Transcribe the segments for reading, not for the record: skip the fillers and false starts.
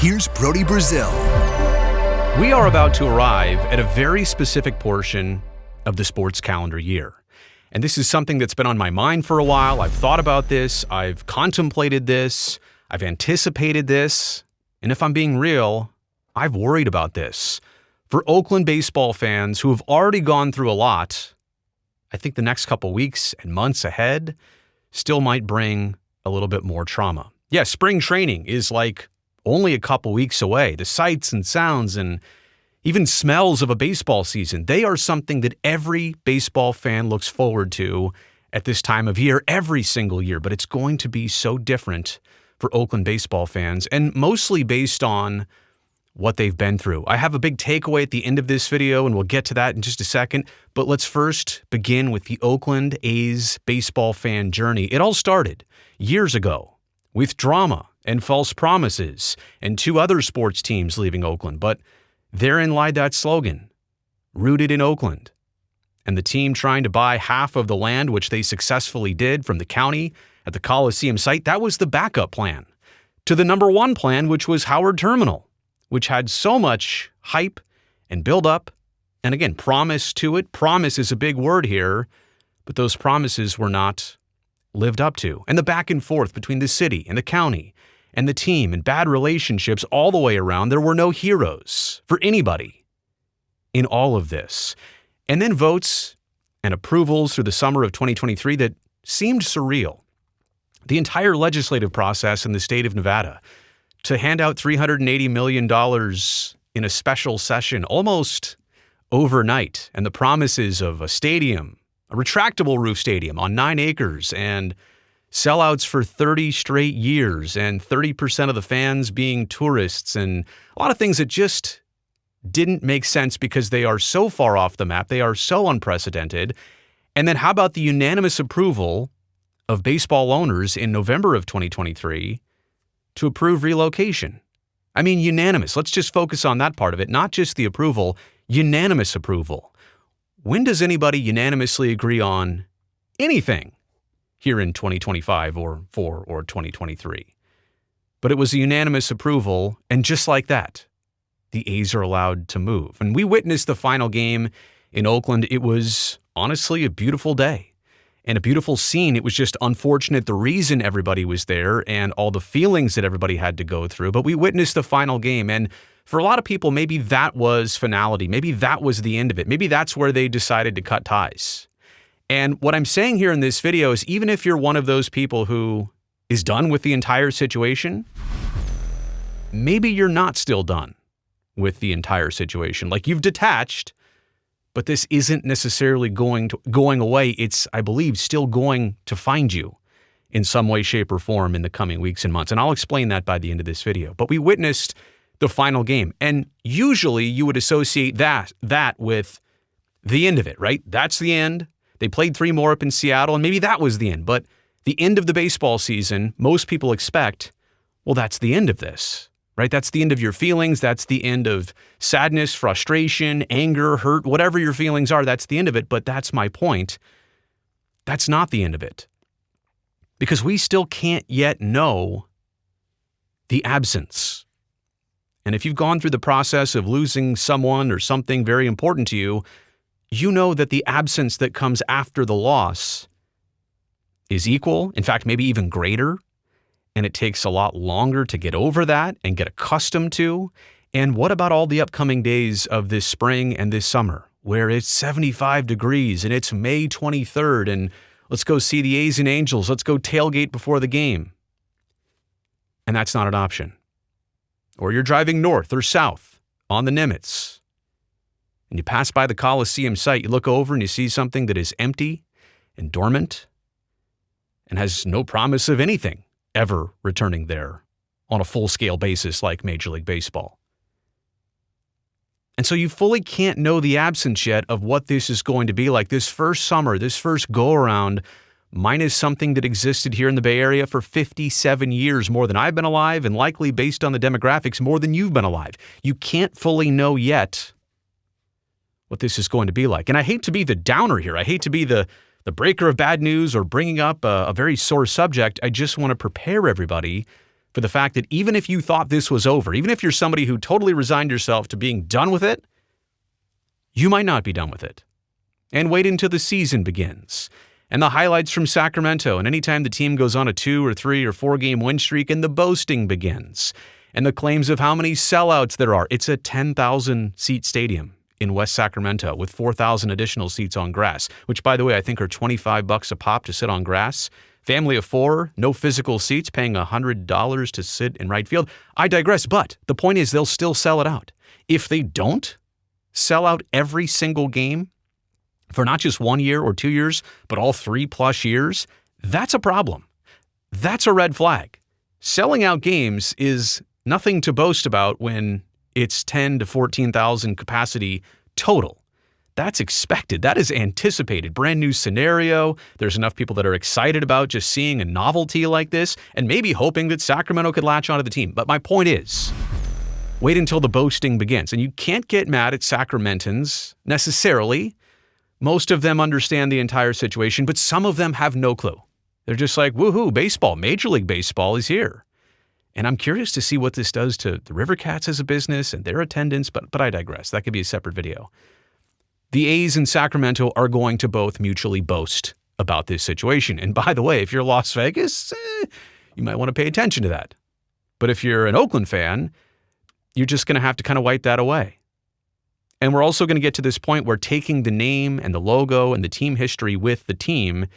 here's Brody Brazil. We are about to arrive at a very specific portion of the sports calendar year. And this is something that's been on my mind for a while. I've thought about this. I've contemplated this. I've anticipated this. And if I'm being real, I've worried about this. For Oakland baseball fans who have already gone through a lot, I think the next couple weeks and months ahead still might bring a little bit more trauma. Yeah, spring training is like only a couple weeks away. The sights and sounds and even smells of a baseball season, they are something that every baseball fan looks forward to at this time of year, every single year. But it's going to be so different for Oakland baseball fans, and mostly based on what they've been through. I have a big takeaway at the end of this video, and we'll get to that in just a second. But let's first begin with the Oakland A's baseball fan journey. It all started years ago with drama and false promises and two other sports teams leaving Oakland. But therein lied that slogan, rooted in Oakland. And the team trying to buy half of the land, which they successfully did from the county at the Coliseum site, that was the backup plan to the number one plan, which was Howard Terminal, which had so much hype and build up. And again, promise to it. Promise is a big word here, but those promises were not lived up to. And the back and forth between the city and the county and the team and bad relationships all the way around. There were no heroes for anybody in all of this. And then votes and approvals through the summer of 2023 that seemed surreal. The entire legislative process in the state of Nevada to hand out $380 million in a special session almost overnight, and the promises of a stadium, a retractable roof stadium on 9 acres, and sellouts for 30 straight years, and 30% of the fans being tourists, and a lot of things that just didn't make sense because they are so far off the map. They are so unprecedented. And then how about the unanimous approval of baseball owners in November of 2023 to approve relocation? I mean, unanimous. Let's just focus on that part of it, not just the approval, unanimous approval. When does anybody unanimously agree on anything here in 2025 or 2023? But it was a unanimous approval, and just like that, the A's are allowed to move. And we witnessed the final game in Oakland. It was honestly a beautiful day and a beautiful scene. It was just unfortunate the reason everybody was there and all the feelings that everybody had to go through. But we witnessed the final game, and for a lot of people, maybe that was finality. Maybe that was the end of it. Maybe that's where they decided to cut ties. And what I'm saying here in this video is, even if you're one of those people who is done with the entire situation, maybe you're not still done with the entire situation. Like, you've detached, but this isn't necessarily going away. It's, I believe, still going to find you in some way, shape, or form in the coming weeks and months. And I'll explain that by the end of this video. But we witnessed the final game, and usually you would associate that with the end of it, right? That's the end. They played 3 more up in Seattle, and maybe that was the end. But the end of the baseball season, most people expect, well, that's the end of this, right? That's the end of your feelings. That's the end of sadness, frustration, anger, hurt, whatever your feelings are. That's the end of it. But that's my point. That's not the end of it, because we still can't yet know the absence. And if you've gone through the process of losing someone or something very important to you, you know that the absence that comes after the loss is equal, in fact, maybe even greater. And it takes a lot longer to get over that and get accustomed to. And what about all the upcoming days of this spring and this summer, where it's 75 degrees and it's May 23rd, and let's go see the A's and Angels, let's go tailgate before the game. And that's not an option. Or you're driving north or south on the Nimitz, and you pass by the Coliseum site, you look over and you see something that is empty and dormant and has no promise of anything ever returning there on a full-scale basis like Major League Baseball. And so you fully can't know the absence yet of what this is going to be like this first summer, this first go-around, minus something that existed here in the Bay Area for 57 years, more than I've been alive, and likely, based on the demographics, more than you've been alive. You can't fully know yet what this is going to be like. And I hate to be the downer here. I hate to be the breaker of bad news or bringing up a very sore subject. I just want to prepare everybody for the fact that even if you thought this was over, even if you're somebody who totally resigned yourself to being done with it, you might not be done with it. And wait until the season begins. And the highlights from Sacramento, and anytime the team goes on a 2 or 3 or 4 game win streak, and the boasting begins. And the claims of how many sellouts there are. It's a 10,000 seat stadium in West Sacramento with 4,000 additional seats on grass, which, by the way, I think are $25 a pop to sit on grass. Family of 4, no physical seats, paying $100 to sit in right field. I digress, but the point is they'll still sell it out. If they don't sell out every single game for not just 1 year or 2 years, but all 3+ years, that's a problem. That's a red flag. Selling out games is nothing to boast about when it's 10 to 14,000 capacity total. That's expected. That is anticipated. Brand new scenario. There's enough people that are excited about just seeing a novelty like this and maybe hoping that Sacramento could latch onto the team. But my point is, wait until the boasting begins. And you can't get mad at Sacramentans necessarily. Most of them understand the entire situation, but some of them have no clue. They're just like, woohoo, baseball, Major League Baseball is here. And I'm curious to see what this does to the River Cats as a business and their attendance, but I digress. That could be a separate video. The A's in Sacramento are going to both mutually boast about this situation. And by the way, if you're Las Vegas, you might want to pay attention to that. But if you're an Oakland fan, you're just going to have to kind of wipe that away. And we're also going to get to this point where taking the name and the logo and the team history with the team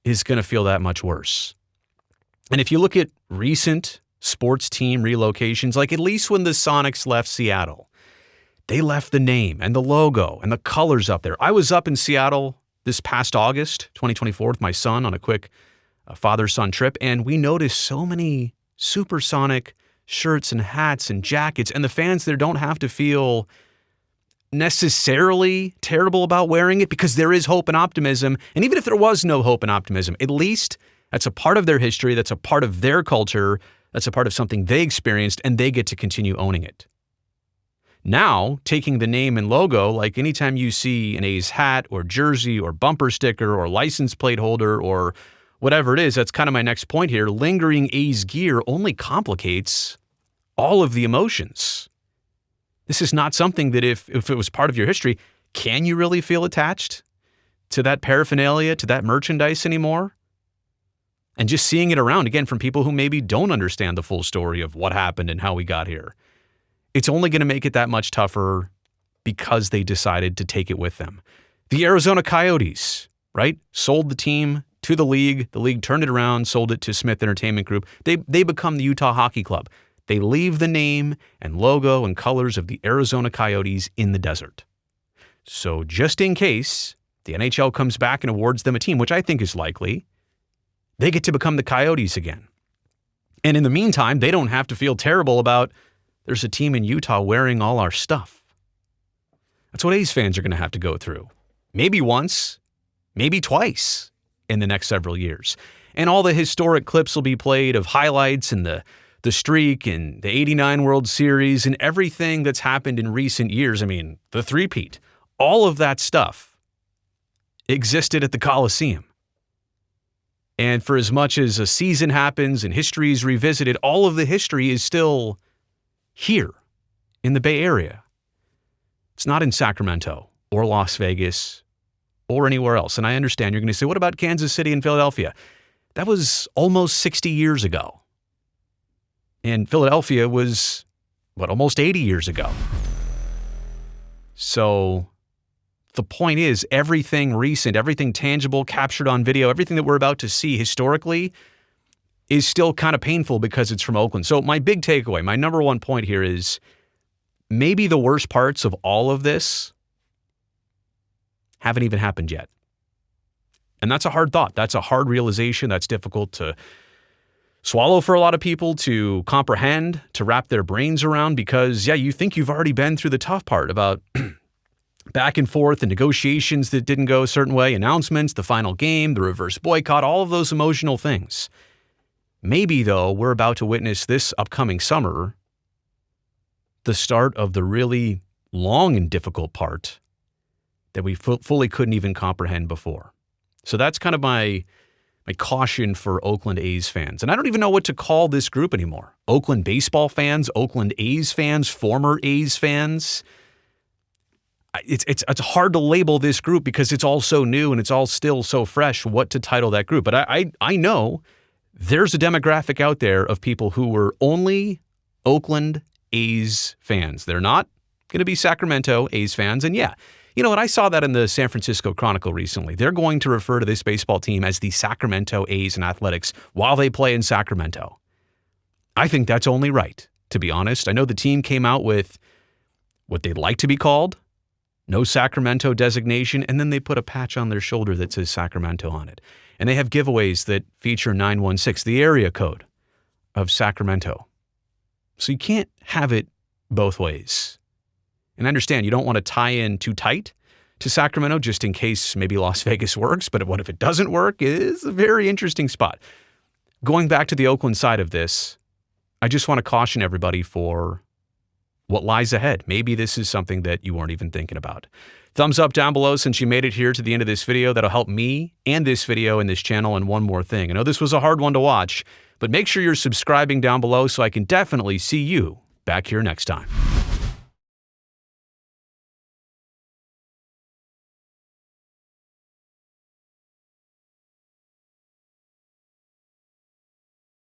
is going to feel that much worse. And if you look at recent sports team relocations, like at least when the Sonics left Seattle, they left the name and the logo and the colors up there. I was up in Seattle this past August, 2024, with my son on a quick father-son trip, and we noticed so many supersonic shirts and hats and jackets, and the fans there don't have to feel necessarily terrible about wearing it because there is hope and optimism. And even if there was no hope and optimism, at least that's a part of their history, that's a part of their culture, that's a part of something they experienced, and they get to continue owning it. Now, taking the name and logo, like anytime you see an A's hat or jersey or bumper sticker or license plate holder or whatever it is, that's kind of my next point here, lingering A's gear only complicates all of the emotions. This is not something that if it was part of your history, can you really feel attached to that paraphernalia, to that merchandise anymore? And just seeing it around, again, from people who maybe don't understand the full story of what happened and how we got here, it's only going to make it that much tougher because they decided to take it with them. The Arizona Coyotes, right, sold the team to the league. The league turned it around, sold it to Smith Entertainment Group. They become the Utah Hockey Club. They leave the name and logo and colors of the Arizona Coyotes in the desert. So just in case the NHL comes back and awards them a team, which I think is likely, they get to become the Coyotes again. And in the meantime, they don't have to feel terrible about there's a team in Utah wearing all our stuff. That's what A's fans are going to have to go through. Maybe once, maybe twice in the next several years. And all the historic clips will be played of highlights and the streak and the 89 World Series and everything that's happened in recent years. I mean, the three-peat, all of that stuff existed at the Coliseum. And for as much as a season happens and history is revisited, all of the history is still here in the Bay Area. It's not in Sacramento or Las Vegas or anywhere else. And I understand you're going to say, what about Kansas City and Philadelphia? That was almost 60 years ago. And Philadelphia was, almost 80 years ago. So the point is, everything recent, everything tangible, captured on video, everything that we're about to see historically is still kind of painful because it's from Oakland. So my big takeaway, my number one point here is maybe the worst parts of all of this haven't even happened yet. And that's a hard thought. That's a hard realization. That's difficult to swallow for a lot of people, to comprehend, to wrap their brains around, because, yeah, you think you've already been through the tough part about back and forth and negotiations that didn't go a certain way, announcements, the final game, the reverse boycott, all of those emotional things. Maybe, though, we're about to witness this upcoming summer the start of the really long and difficult part that we fully couldn't even comprehend before. So that's kind of my my caution for Oakland A's fans. And I don't even know what to call this group anymore. Oakland baseball fans, Oakland A's fans, former A's fans. It's hard to label this group because it's all so new and it's all still so fresh what to title that group. But I know there's a demographic out there of people who were only Oakland A's fans. They're not going to be Sacramento A's fans. And yeah, you know what? I saw that in the San Francisco Chronicle recently. They're going to refer to this baseball team as the Sacramento A's and Athletics while they play in Sacramento. I think that's only right, to be honest. I know the team came out with what they'd like to be called, no Sacramento designation, and then they put a patch on their shoulder that says Sacramento on it. And they have giveaways that feature 916, the area code of Sacramento. So you can't have it both ways. And I understand you don't want to tie in too tight to Sacramento just in case maybe Las Vegas works, but what if it doesn't work? It is a very interesting spot. Going back to the Oakland side of this, I just want to caution everybody for what lies ahead. Maybe this is something that you weren't even thinking about. Thumbs up down below since you made it here to the end of this video. That'll help me and this video and this channel. And one more thing. I know this was a hard one to watch, but make sure you're subscribing down below so I can definitely see you back here next time.